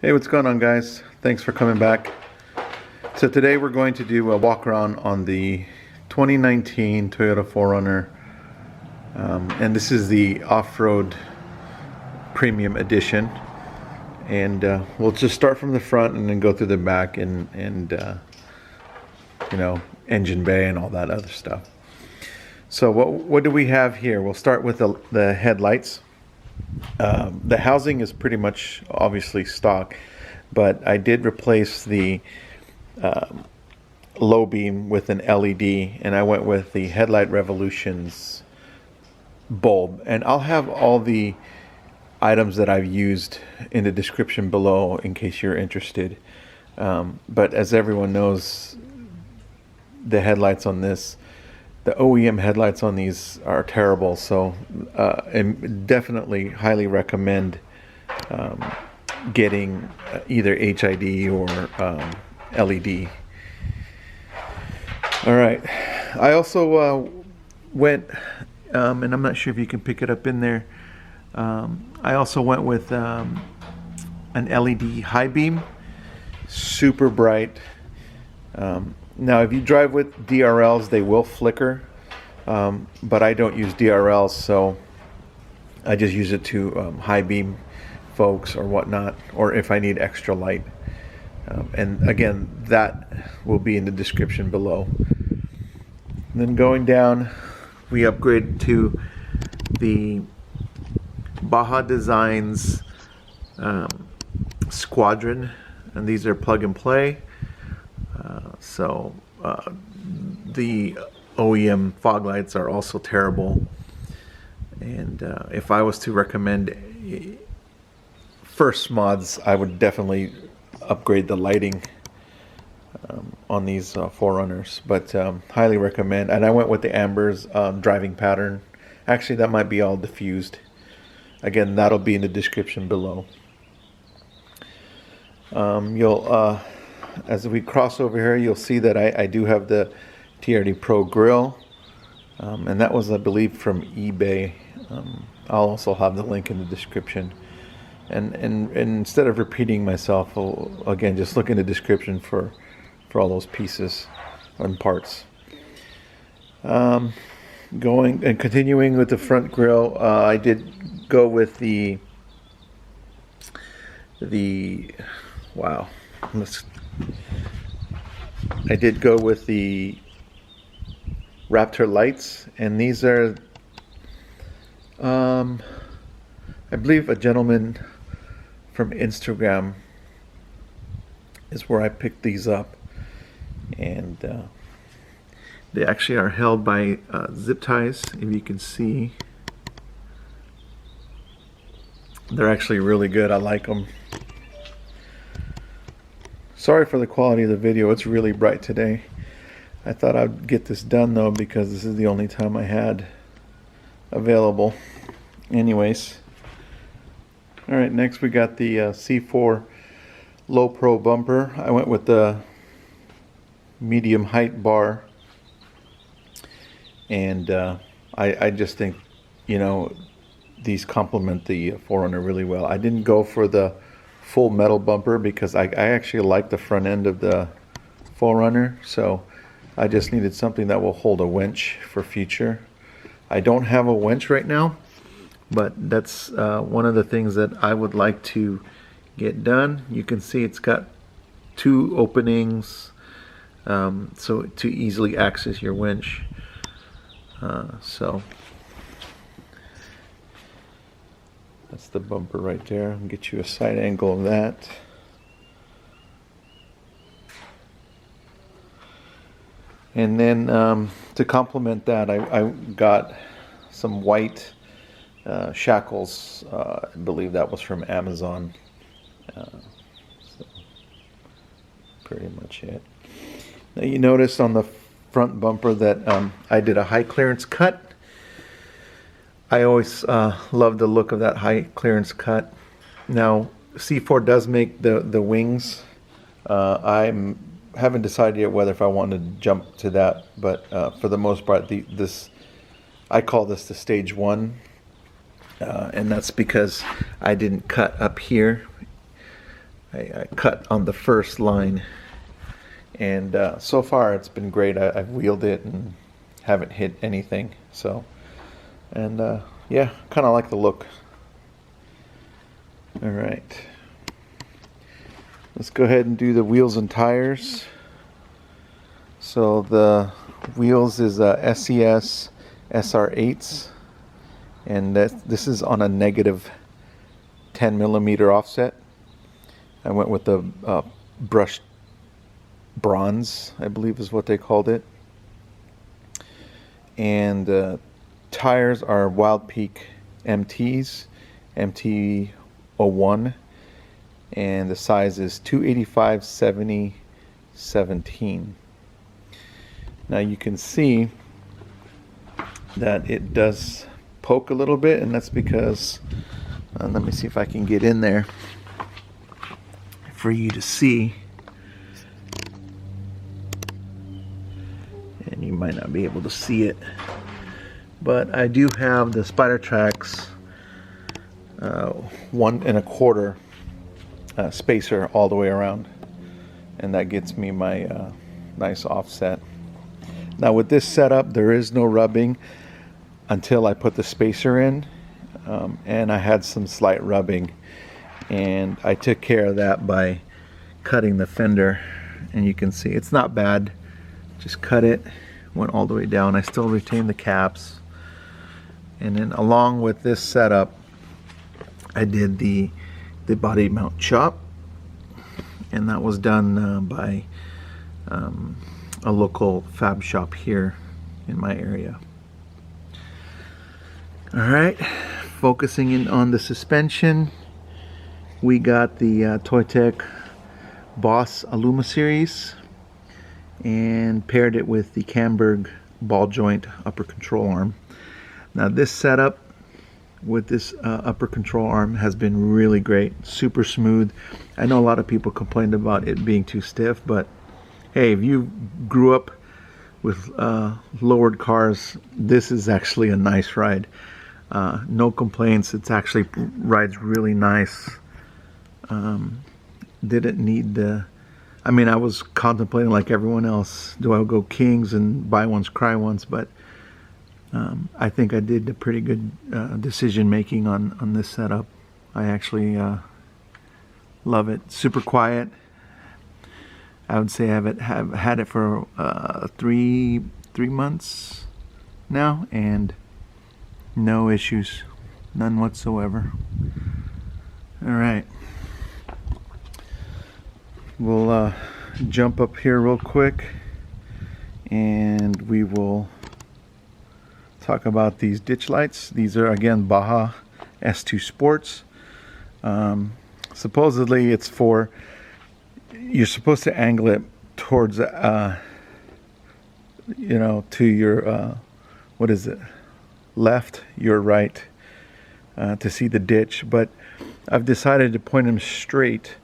Hey, what's going on, guys? Thanks for coming back. So today we're going to do a walk around on the 2019 Toyota 4Runner, and this is the Off-Road Premium Edition. And we'll just start from the front and then go through the back and you know, engine bay and all that other stuff. So what do we have here? We'll start with the headlights. The housing is pretty much obviously stock, but I did replace the low beam with an LED, and I went with the Headlight Revolutions bulb. And I'll have all the items that I've used in the description below in case you're interested. But as everyone knows, the headlights on this, the OEM headlights on these are terrible, so and definitely highly recommend getting either HID or LED. All right, I also went, and I'm not sure if you can pick it up in there, I also went with an LED high beam, super bright. Now, if you drive with DRLs, they will flicker, but I don't use DRLs, so I just use it to high beam folks or whatnot, or if I need extra light. And again, that will be in the description below. And then going down, we upgraded to the Baja Designs Squadron, and these are plug and play. So the OEM fog lights are also terrible, and if I was to recommend first mods, I would definitely upgrade the lighting on these 4Runners, but highly recommend. And I went with the Amber's driving pattern. Actually, that might be all diffused. Again, that'll be in the description below. As we cross over here, you'll see that I do have the TRD Pro Grille, and that was, I believe, from eBay. I'll also have the link in the description. And instead of repeating myself, again, just look in the description for all those pieces and parts. Going and continuing with the front grille, I did go with the wow. I did go with the Raptor Lights, and these are, I believe, a gentleman from Instagram is where I picked these up, and they actually are held by zip ties. If you can see, they're actually really good. I like them. Sorry for the quality of the video, it's really bright today. I thought I'd get this done though, because this is the only time I had available. Anyways, alright, next we got the C4 Low Pro bumper. I went with the medium height bar, and I just think, you know, these complement the 4Runner really well. I didn't go for the full metal bumper because I actually like the front end of the 4Runner, so I just needed something that will hold a winch for future. I don't have a winch right now, but that's one of the things that I would like to get done. You can see it's got two openings, so to easily access your winch. So that's the bumper right there. I'll get you a side angle of that. And then to complement that, I got some white shackles. I believe that was from Amazon. So pretty much it. Now you notice on the front bumper that I did a high clearance cut. I always love the look of that high clearance cut. Now C4 does make the wings. I haven't decided yet whether if I want to jump to that, but for the most part, I call this the stage 1, and that's because I didn't cut up here I cut on the first line, and so far it's been great. I've wheeled it and haven't hit anything. So, and yeah, kind of like the look. All right, let's go ahead and do the wheels and tires. So the wheels is SCS SR8s, and this is on a negative 10 millimeter offset. I went with the brushed bronze, I believe is what they called it. And the tires are Wild Peak MTs, MT01, and the size is 285/70/17. Now you can see that it does poke a little bit, and that's because, let me see if I can get in there for you to see. And you might not be able to see it, but I do have the SpiderTrak's 1 1/4 spacer all the way around, and that gets me my nice offset. Now with this setup, there is no rubbing until I put the spacer in, and I had some slight rubbing, and I took care of that by cutting the fender, and you can see it's not bad. Just cut it, went all the way down. I still retain the caps, and then along with this setup, I did the body mount chop, and that was done by a local fab shop here in my area. All right, focusing in on the suspension, we got the Toytec Boss Aluma series and paired it with the Camburg ball joint upper control arm. Now this setup with this upper control arm has been really great, super smooth. I know a lot of people complained about it being too stiff, but hey, if you grew up with lowered cars, this is actually a nice ride. No complaints. It's actually rides really nice. Didn't need the, I mean, I was contemplating like everyone else, do I go Kings and buy ones, cry ones, but I think I did a pretty good decision making on this setup. I actually love it. Super quiet. I would say have had it for 3 months now, and no issues, none whatsoever. All right, we'll jump up here real quick, and we will talk about these ditch lights. These are again Baja S2 Sports. Supposedly it's for, you're supposed to angle it towards you know, to your what is it, left, your right, to see the ditch, but I've decided to point them straight,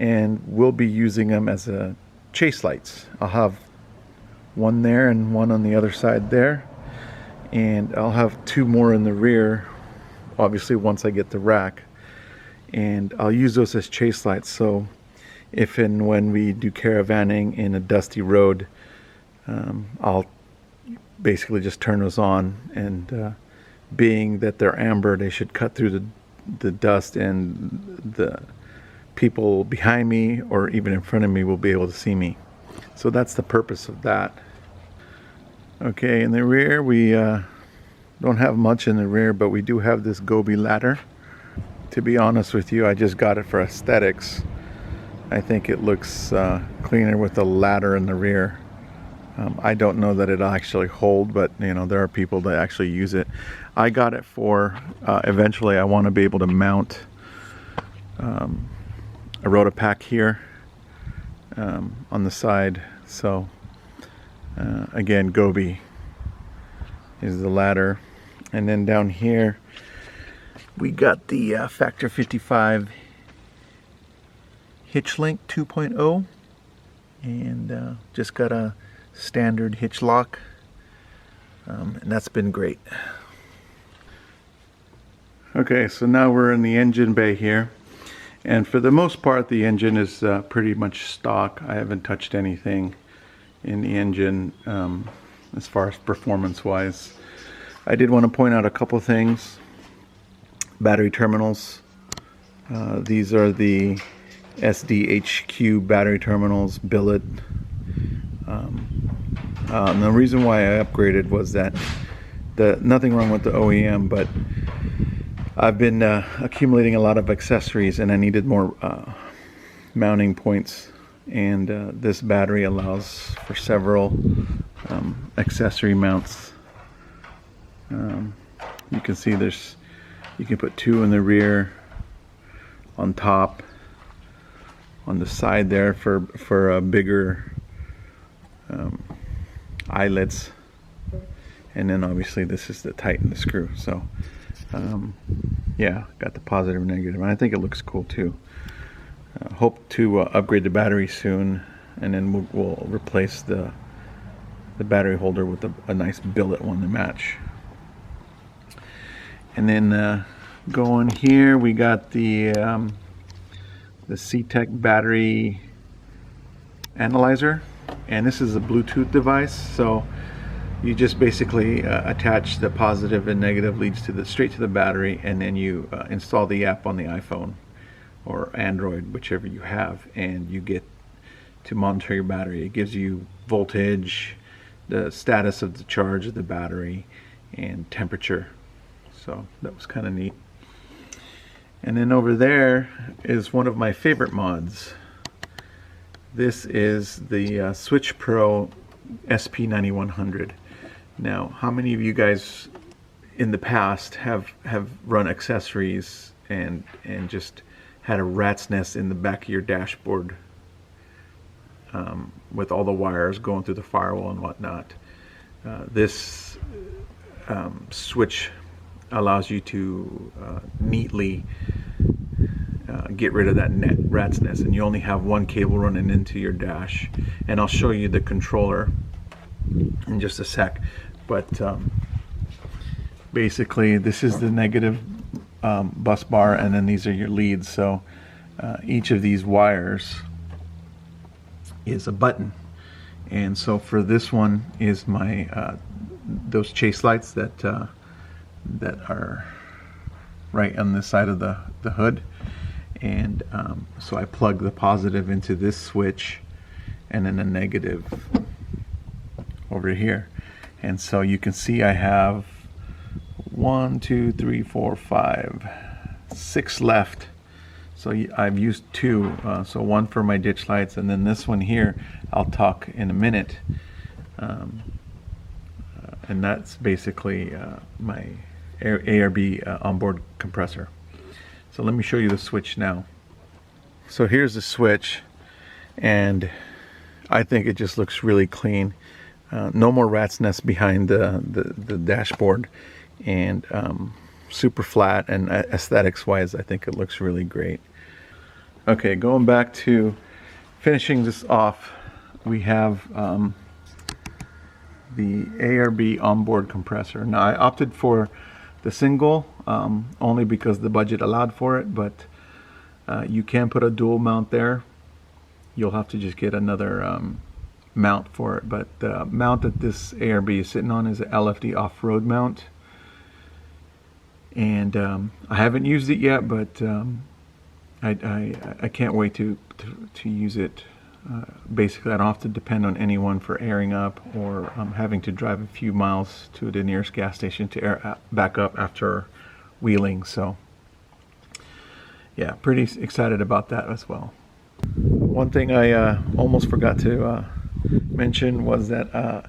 and we'll be using them as a chase lights. I'll have one there and one on the other side there, and I'll have 2 more in the rear, obviously once I get the rack, and I'll use those as chase lights. So if and when we do caravanning in a dusty road, I'll basically just turn those on, and being that they're amber, they should cut through the dust, and the people behind me or even in front of me will be able to see me. So that's the purpose of that. Okay, in the rear we don't have much in the rear, but we do have this Gobi Ladder. To be honest with you, I just got it for aesthetics. I think it looks cleaner with the ladder in the rear. I don't know that it'll actually hold, but you know, there are people that actually use it. I got it for eventually I want to be able to mount a rotopack here on the side. So again, Gobi is the ladder, and then down here we got the Factor55 HitchLink 2.0, and just got a standard hitch lock, and that's been great. Okay, so now we're in the engine bay here, And for the most part, the engine is pretty much stock. I haven't touched anything in the engine as far as performance wise. I did want to point out a couple things. Battery terminals. These are the SDHQ battery terminals, billet. And the reason why I upgraded was that nothing wrong with the OEM, but I've been accumulating a lot of accessories and I needed more mounting points, and this battery allows for several accessory mounts. You can see you can put 2 in the rear, on top, on the side there for bigger eyelets, and then obviously this is to tighten the screw. So yeah, got the positive and negative, and I think it looks cool too. Hope to upgrade the battery soon, and then we'll replace the battery holder with a nice billet one to match. And then going here, we got the CTEK battery analyzer, and this is a Bluetooth device. So you just basically attach the positive and negative leads straight to the battery, and then you install the app on the iPhone or Android, whichever you have, and you get to monitor your battery. It gives you voltage, the status of the charge of the battery, and temperature. So that was kind of neat. And then over there is one of my favorite mods. This is the Switch Pro SP9100. Now, how many of you guys in the past have run accessories and just had a rat's nest in the back of your dashboard with all the wires going through the firewall and whatnot? This switch allows you to neatly get rid of that rat's nest, and you only have one cable running into your dash. And I'll show you the controller in just a sec, but basically this is the negative bus bar, and then these are your leads. So each of these wires is a button, and so for this one is my those chase lights that are right on the side of the hood. And so I plug the positive into this switch and then the negative over here, and so you can see I have 1, 2, 3, 4, 5, 6 left. So I've used 2, so one for my ditch lights, and then this one here I'll talk in a minute, and that's basically my ARB onboard compressor. So let me show you the switch now. So here's the switch, and I think it just looks really clean. No more rat's nest behind the dashboard, and super flat, and aesthetics wise I think it looks really great. Okay, going back to finishing this off, we have the ARB onboard compressor. Now I opted for the single only because the budget allowed for it, but you can put a dual mount there. You'll have to just get another mount for it, but the mount that this ARB is sitting on is an LFD off-road mount, and I haven't used it yet, but I can't wait to use it. Basically, I don't have to depend on anyone for airing up, or having to drive a few miles to the nearest gas station to air back up after wheeling. So yeah, pretty excited about that as well. One thing I almost forgot to mention was that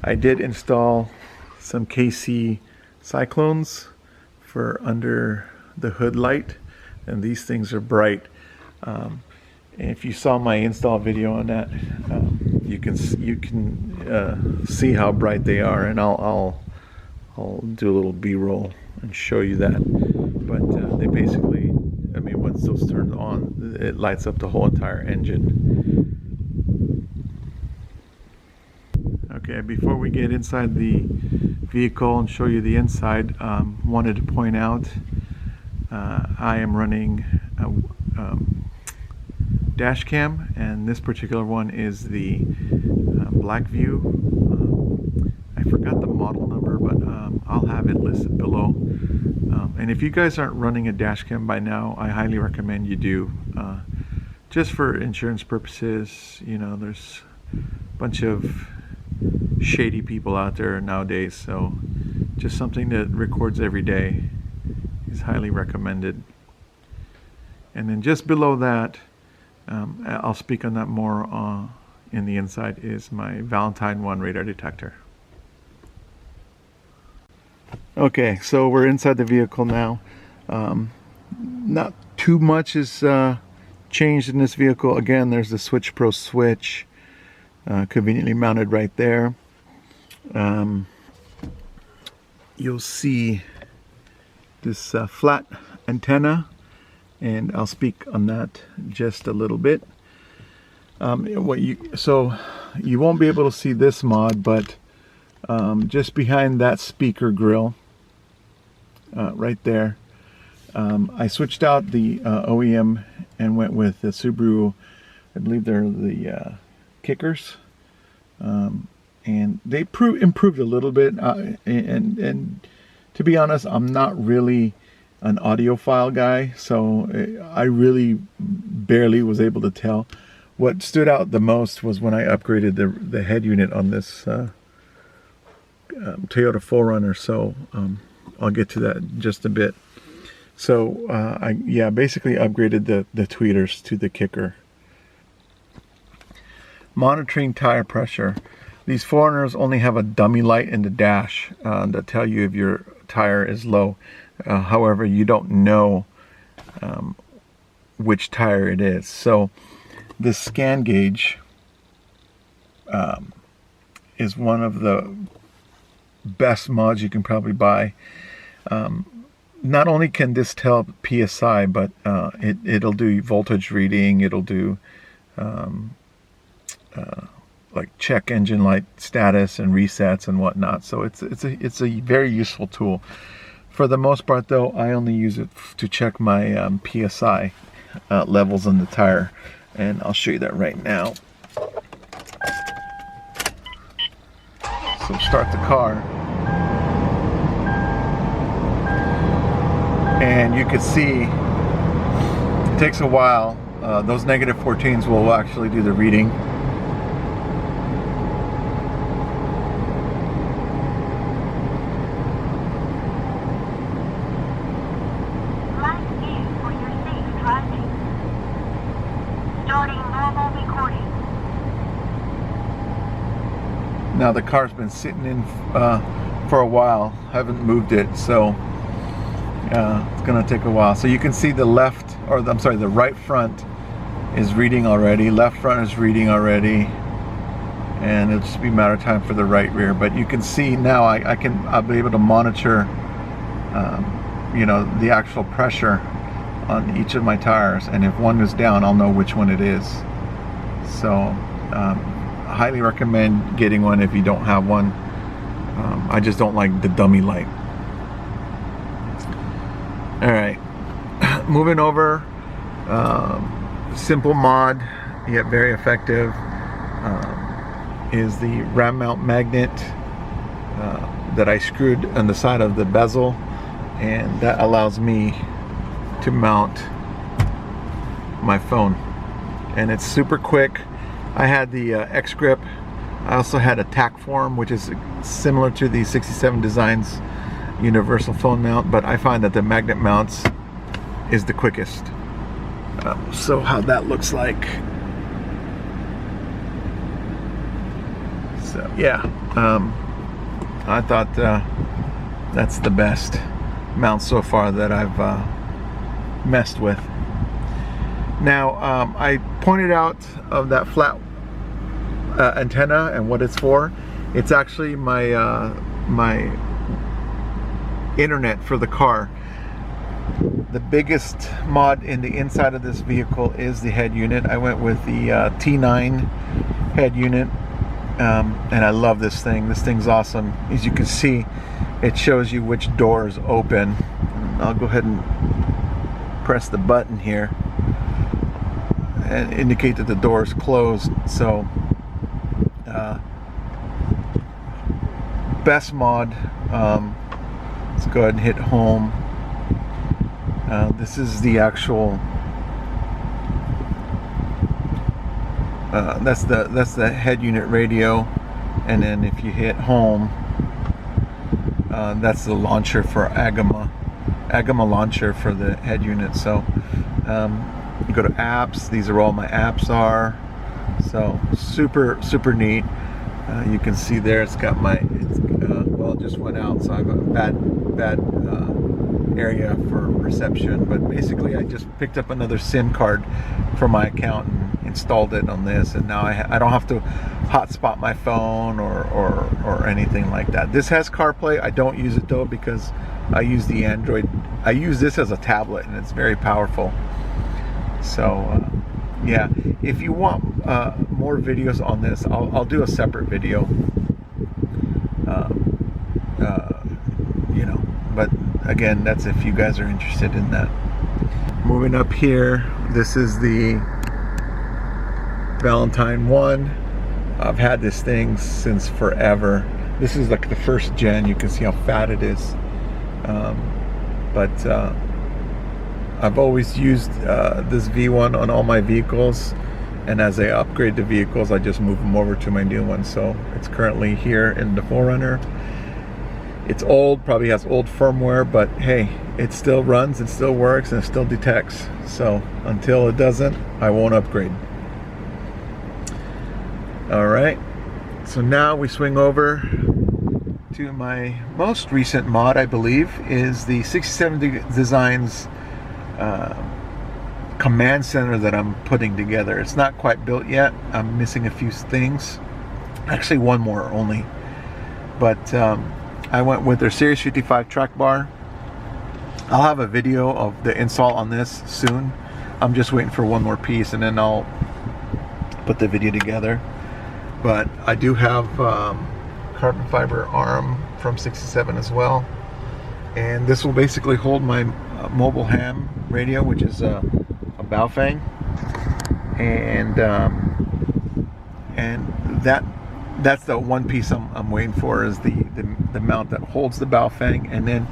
I did install some KC Cyclones for under the hood light, and these things are bright. And if you saw my install video on that, you can see how bright they are, and I'll do a little B-roll and show you that. But they basically, I mean, once those turn on, it lights up the whole entire engine. Okay, before we get inside the vehicle and show you the inside, wanted to point out I am running dash cam, and this particular one is the black view. I forgot the model number, but I'll have it listed below. And if you guys aren't running a dash cam by now, I highly recommend you do. Just for insurance purposes, you know, there's a bunch of shady people out there nowadays, so just something that records every day is highly recommended. And then just below that, I'll speak on that more in the inside, is my Valentine 1 radar detector. Okay, so we're inside the vehicle now. Not too much is changed in this vehicle. Again, there's the Switch Pro switch conveniently mounted right there. You'll see this flat antenna, and I'll speak on that just a little bit. So you won't be able to see this mod, but just behind that speaker grill, right there, I switched out the OEM and went with the Subaru. I believe they're the kickers, and they improved a little bit. And to be honest, I'm not really an audiophile guy, so I really barely was able to tell. What stood out the most was when I upgraded the head unit on this Toyota 4Runner. So I'll get to that in just a bit. So I basically upgraded the tweeters to the kicker. Monitoring tire pressure. These 4Runners only have a dummy light in the dash that tell you if your tire is low. However, you don't know which tire it is. So this scan gauge is one of the best mods you can probably buy. Not only can this tell PSI, but it'll do voltage reading. It'll do like check engine light status and resets and whatnot. So it's a very useful tool. For the most part, though, I only use it to check my PSI levels on the tire, and I'll show you that right now. So start the car, and you can see it takes a while. Those negative 14s will actually do the reading. Now the car's been sitting in for a while. Haven't moved it, so it's gonna take a while. So you can see the left, or I'm sorry, the right front is reading already. Left front is reading already, and it'll just be a matter of time for the right rear. But you can see now I'll be able to monitor, you know, the actual pressure on each of my tires, and if one is down, I'll know which one it is. So. I highly recommend getting one if you don't have one. I just don't like the dummy light. Alright, moving over, simple mod yet very effective is the ram mount magnet that I screwed on the side of the bezel, and that allows me to mount my phone, and it's super quick. I had the X grip. I also had a tack form, which is similar to the 67 Designs universal phone mount, but I find that the magnet mounts is the quickest. So how that looks like. So yeah, I thought that's the best mount so far that I've messed with. Now, I pointed out of that flat antenna and what it's for. It's actually my my internet for the car. The biggest mod in the inside of this vehicle is the head unit. I went with the T9 head unit, and I love this thing. This thing's awesome. As you can see, it shows you which door is open. I'll go ahead and press the button here. and indicate that the door is closed. So best mod. Let's go ahead and hit home. This is the actual that's the head unit radio, and then if you hit home, that's the launcher for Agama launcher for the head unit. So you go to apps. These are all my apps are. So super neat. You can see there it's got my well, it just went out, so I have a bad area for reception, but basically I just picked up another SIM card from my account and installed it on this, and now I don't have to hotspot my phone or anything like that. This has CarPlay. I don't use it though because I use the Android. I use this as a tablet and it's very powerful. So yeah, if you want more videos on this, I'll do a separate video. You know, but again, that's if you guys are interested in that. Moving up here, this is the Valentine 1. I've had this thing since forever. This is like the first gen. You can see how fat it is. But I've always used this V1 on all my vehicles, and as I upgrade the vehicles, I just move them over to my new one. So it's currently here in the 4Runner. It's old, probably has old firmware, but hey, it still runs, it still works, and it still detects. So until it doesn't, I won't upgrade. All right, so now we swing over to my most recent mod, I believe, is the 67 Designs command center that I'm putting together. It's not quite built yet. I'm missing a few things. Actually, one more only. But I went with their Series 55 track bar. I'll have a video of the install on this soon. I'm just waiting for one more piece and then I'll put the video together. But I do have carbon fiber arm from 67 as well. And this will basically hold my mobile ham radio, which is a Baofeng. And that's the one piece I'm waiting for, is the mount that holds the Baofeng, and then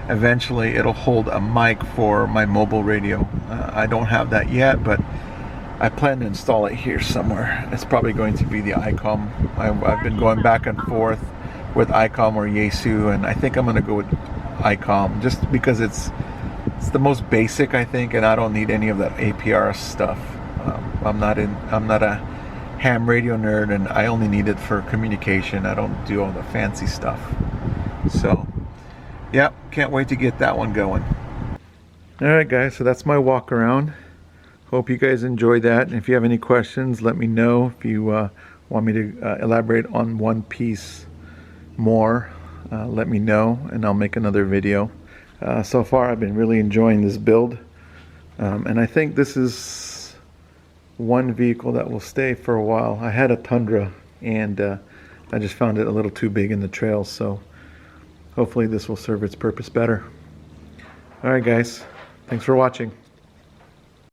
eventually it'll hold a mic for my mobile radio. I don't have that yet, but I plan to install it here somewhere. It's probably going to be the ICOM. I've been going back and forth with ICOM or Yaesu, and I think I'm going to go with ICOM just because it's the most basic, I think, and I don't need any of that APR stuff. I'm not a ham radio nerd, and I only need it for communication. I don't do all the fancy stuff. So yeah, can't wait to get that one going. Alright guys, so that's my walk around. Hope you guys enjoyed that, and if you have any questions, let me know. If you want me to elaborate on one piece more, let me know and I'll make another video. So far I've been really enjoying this build, and I think this is one vehicle that will stay for a while. I had a Tundra and I just found it a little too big in the trails, so hopefully this will serve its purpose better. Alright guys, thanks for watching.